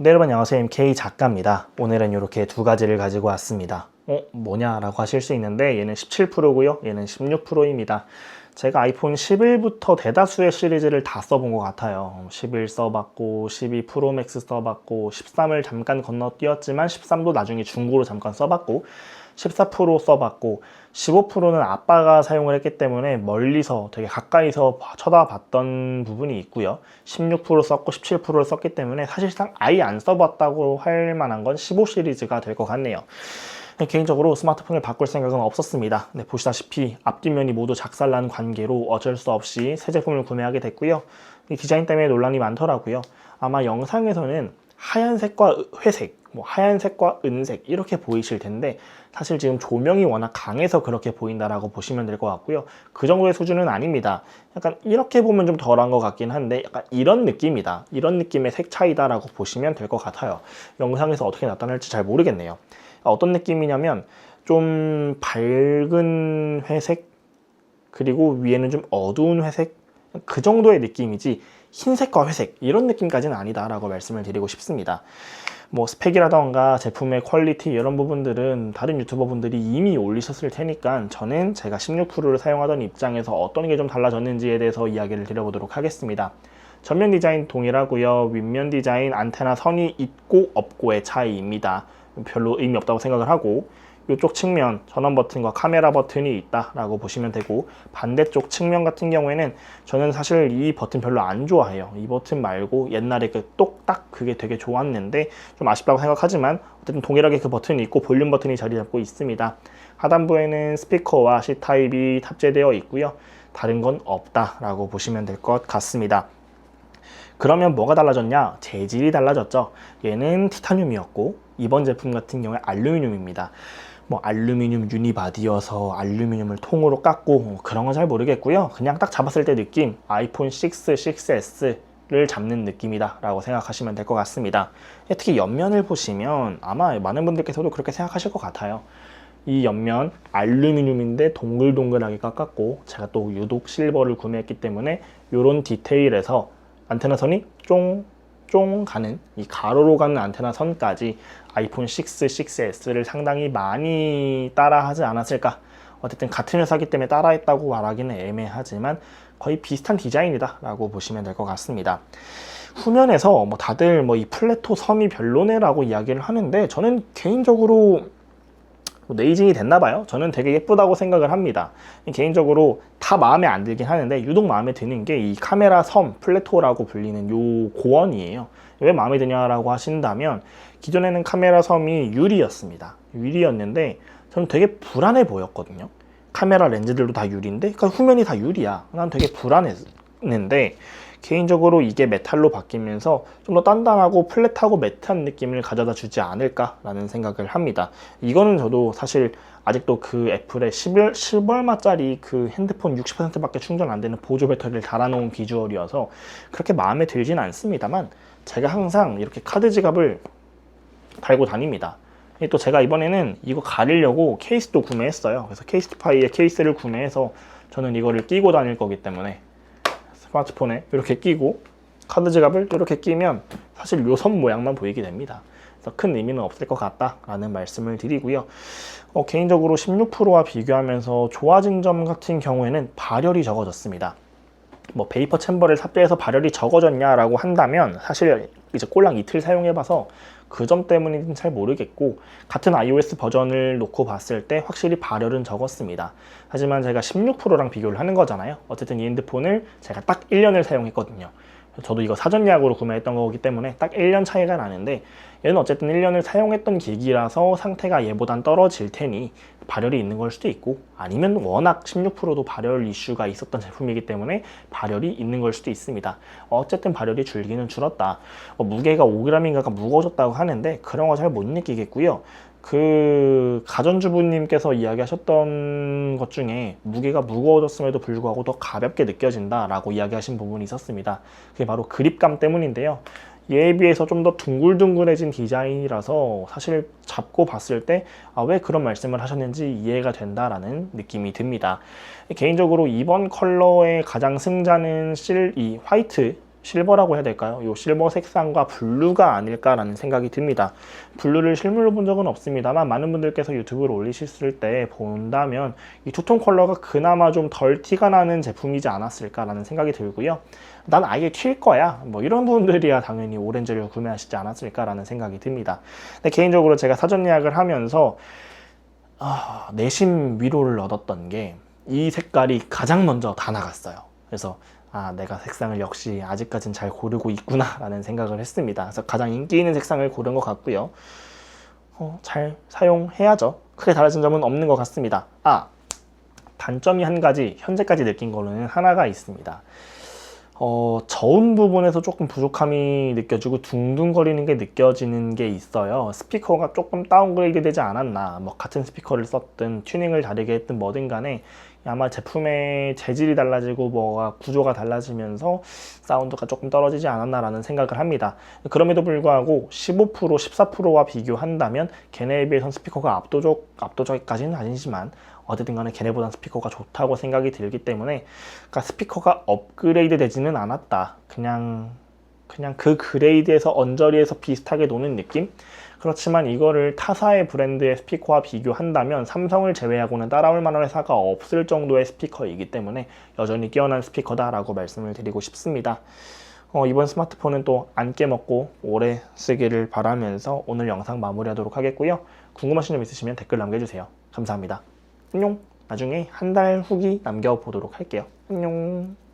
네, 여러분 안녕하세요. MK 작가입니다. 오늘은 이렇게 두 가지를 가지고 왔습니다. 뭐냐라고 하실 수 있는데 얘는 17%고요. 얘는 16%입니다. 제가 아이폰 11부터 대다수의 시리즈를 다 써본 것 같아요. 11 써봤고 12 프로맥스 써봤고 13을 잠깐 건너뛰었지만 13도 나중에 중고로 잠깐 써봤고 14 프로 써봤고 15%는 아빠가 사용을 했기 때문에 멀리서 되게 가까이서 쳐다봤던 부분이 있고요. 16% 썼고 17%를 썼기 때문에 사실상 아예 안 써봤다고 할 만한 건 15 시리즈가 될 것 같네요. 개인적으로 스마트폰을 바꿀 생각은 없었습니다. 네, 보시다시피 앞뒷면이 모두 작살난 관계로 어쩔 수 없이 새 제품을 구매하게 됐고요. 이 디자인 때문에 논란이 많더라고요. 아마 영상에서는 하얀색과 회색, 하얀색과 은색 이렇게 보이실 텐데 사실 지금 조명이 워낙 강해서 그렇게 보인다라고 보시면 될 것 같고요. 그 정도의 수준은 아닙니다. 약간 이렇게 보면 좀 덜한 것 같긴 한데 약간 이런 느낌이다. 이런 느낌의 색 차이다라고 보시면 될 것 같아요. 영상에서 어떻게 나타날지 잘 모르겠네요. 어떤 느낌이냐면 좀 밝은 회색 그리고 위에는 좀 어두운 회색 그 정도의 느낌이지 흰색과 회색 이런 느낌까지는 아니다 라고 말씀을 드리고 싶습니다. 스펙이라던가 제품의 퀄리티 이런 부분들은 다른 유튜버 분들이 이미 올리셨을 테니까 저는 제가 16%를 사용하던 입장에서 어떤 게 좀 달라졌는지에 대해서 이야기를 드려보도록 하겠습니다. 전면 디자인 동일하고요. 윗면 디자인 안테나 선이 있고 없고의 차이입니다. 별로 의미 없다고 생각을 하고 이쪽 측면 전원 버튼과 카메라 버튼이 있다라고 보시면 되고 반대쪽 측면 같은 경우에는 저는 사실 이 버튼 별로 안 좋아해요. 이 버튼 말고 옛날에 그 똑딱 그게 되게 좋았는데 좀 아쉽다고 생각하지만 어쨌든 동일하게 그 버튼이 있고 볼륨 버튼이 자리 잡고 있습니다. 하단부에는 스피커와 C타입이 탑재되어 있고요. 다른 건 없다라고 보시면 될 것 같습니다. 그러면 뭐가 달라졌냐? 재질이 달라졌죠. 얘는 티타늄이었고 이번 제품 같은 경우에 알루미늄입니다. 알루미늄 유니바디여서 알루미늄을 통으로 깎고 그런 건 잘 모르겠고요. 그냥 딱 잡았을 때 느낌 아이폰 6, 6S를 잡는 느낌이다 라고 생각하시면 될 것 같습니다. 특히 옆면을 보시면 아마 많은 분들께서도 그렇게 생각하실 것 같아요. 이 옆면 알루미늄인데 동글동글하게 깎았고 제가 또 유독 실버를 구매했기 때문에 이런 디테일에서 안테나 선이 쫑 가는 이 가로로 가는 안테나 선까지 아이폰 6, 6S를 상당히 많이 따라하지 않았을까. 어쨌든 같은 회사기 때문에 따라했다고 말하기는 애매하지만 거의 비슷한 디자인이다 라고 보시면 될 것 같습니다. 후면에서 다들 이 플래토 섬이 별로네 라고 이야기를 하는데 저는 개인적으로 네이징이 됐나봐요. 저는 되게 예쁘다고 생각을 합니다. 개인적으로 다 마음에 안 들긴 하는데 유독 마음에 드는 게 이 카메라 섬 플래토라고 불리는 요 고원이에요. 왜 마음에 드냐라고 하신다면 기존에는 카메라 섬이 유리였습니다. 유리였는데 저는 되게 불안해 보였거든요. 카메라 렌즈들도 다 유리인데 그러니까 후면이 다 유리야. 난 되게 불안했는데 개인적으로 이게 메탈로 바뀌면서 좀 더 단단하고 플랫하고 매트한 느낌을 가져다 주지 않을까라는 생각을 합니다. 이거는 저도 사실 아직도 그 애플의 10얼마짜리 그 핸드폰 60%밖에 충전 안 되는 보조 배터리를 달아놓은 비주얼이어서 그렇게 마음에 들진 않습니다만 제가 항상 이렇게 카드 지갑을 달고 다닙니다. 또 제가 이번에는 이거 가리려고 케이스도 구매했어요. 그래서 케이스티파이의 케이스를 구매해서 저는 이거를 끼고 다닐 거기 때문에 스마트폰에 이렇게 끼고 카드 지갑을 이렇게 끼면 사실 요 선 모양만 보이게 됩니다. 그래서 큰 의미는 없을 것 같다라는 말씀을 드리고요. 개인적으로 16%와 비교하면서 좋아진 점 같은 경우에는 발열이 적어졌습니다. 베이퍼 챔버를 탑재해서 발열이 적어졌냐라고 한다면 사실 이제 꼴랑 이틀 사용해봐서 그 점 때문인지는 잘 모르겠고 같은 iOS 버전을 놓고 봤을 때 확실히 발열은 적었습니다. 하지만 제가 16%랑 비교를 하는 거잖아요. 어쨌든 이 핸드폰을 제가 딱 1년을 사용했거든요. 저도 이거 사전 예약으로 구매했던 거기 때문에 딱 1년 차이가 나는데 얘는 어쨌든 1년을 사용했던 기기라서 상태가 얘보단 떨어질 테니 발열이 있는 걸 수도 있고 아니면 워낙 16%도 발열 이슈가 있었던 제품이기 때문에 발열이 있는 걸 수도 있습니다. 어쨌든 발열이 줄기는 줄었다. 무게가 5g인가가 무거워졌다고 하는데 그런 거 잘 못 느끼겠고요. 그 가전주부님께서 이야기하셨던 것 중에 무게가 무거워졌음에도 불구하고 더 가볍게 느껴진다 라고 이야기하신 부분이 있었습니다. 그게 바로 그립감 때문인데요. 얘에 비해서 좀 더 둥글둥글해진 디자인이라서 사실 잡고 봤을 때 왜 그런 말씀을 하셨는지 이해가 된다라는 느낌이 듭니다. 개인적으로 이번 컬러의 가장 승자는 이 화이트 실버라고 해야 될까요? 이 실버 색상과 블루가 아닐까라는 생각이 듭니다. 블루를 실물로 본 적은 없습니다만 많은 분들께서 유튜브를 올리실 때 본다면 이 투톤 컬러가 그나마 좀 덜 티가 나는 제품이지 않았을까라는 생각이 들고요. 난 아예 튈 거야, 뭐 이런 분들이야 당연히 오렌지를 구매하시지 않았을까라는 생각이 듭니다. 근데 개인적으로 제가 사전 예약을 하면서 내심 위로를 얻었던 게 이 색깔이 가장 먼저 다 나갔어요. 그래서 내가 색상을 역시 아직까진 잘 고르고 있구나 라는 생각을 했습니다. 그래서 가장 인기 있는 색상을 고른 것 같고요. 잘 사용해야죠. 크게 달라진 점은 없는 것 같습니다. 단점이 한 가지 현재까지 느낀 걸로는 하나가 있습니다. 저음 부분에서 조금 부족함이 느껴지고 둥둥거리는 게 느껴지는 게 있어요. 스피커가 조금 다운그레이드 되지 않았나, 뭐 같은 스피커를 썼든 튜닝을 다르게 했든 뭐든 간에 아마 제품의 재질이 달라지고 뭐가 구조가 달라지면서 사운드가 조금 떨어지지 않았나라는 생각을 합니다. 그럼에도 불구하고 15%, 14%와 비교한다면 걔네에 비해선 스피커가 압도적까지는 아니지만 어쨌든 간에 걔네보단 스피커가 좋다고 생각이 들기 때문에, 그러니까 스피커가 업그레이드 되지는 않았다. 그냥 그 그레이드에서 언저리에서 비슷하게 노는 느낌? 그렇지만 이거를 타사의 브랜드의 스피커와 비교한다면 삼성을 제외하고는 따라올 만한 회사가 없을 정도의 스피커이기 때문에 여전히 뛰어난 스피커다라고 말씀을 드리고 싶습니다. 이번 스마트폰은 또 안 깨먹고 오래 쓰기를 바라면서 오늘 영상 마무리하도록 하겠고요. 궁금하신 점 있으시면 댓글 남겨주세요. 감사합니다. 안녕. 나중에 한 달 후기 남겨보도록 할게요. 안녕.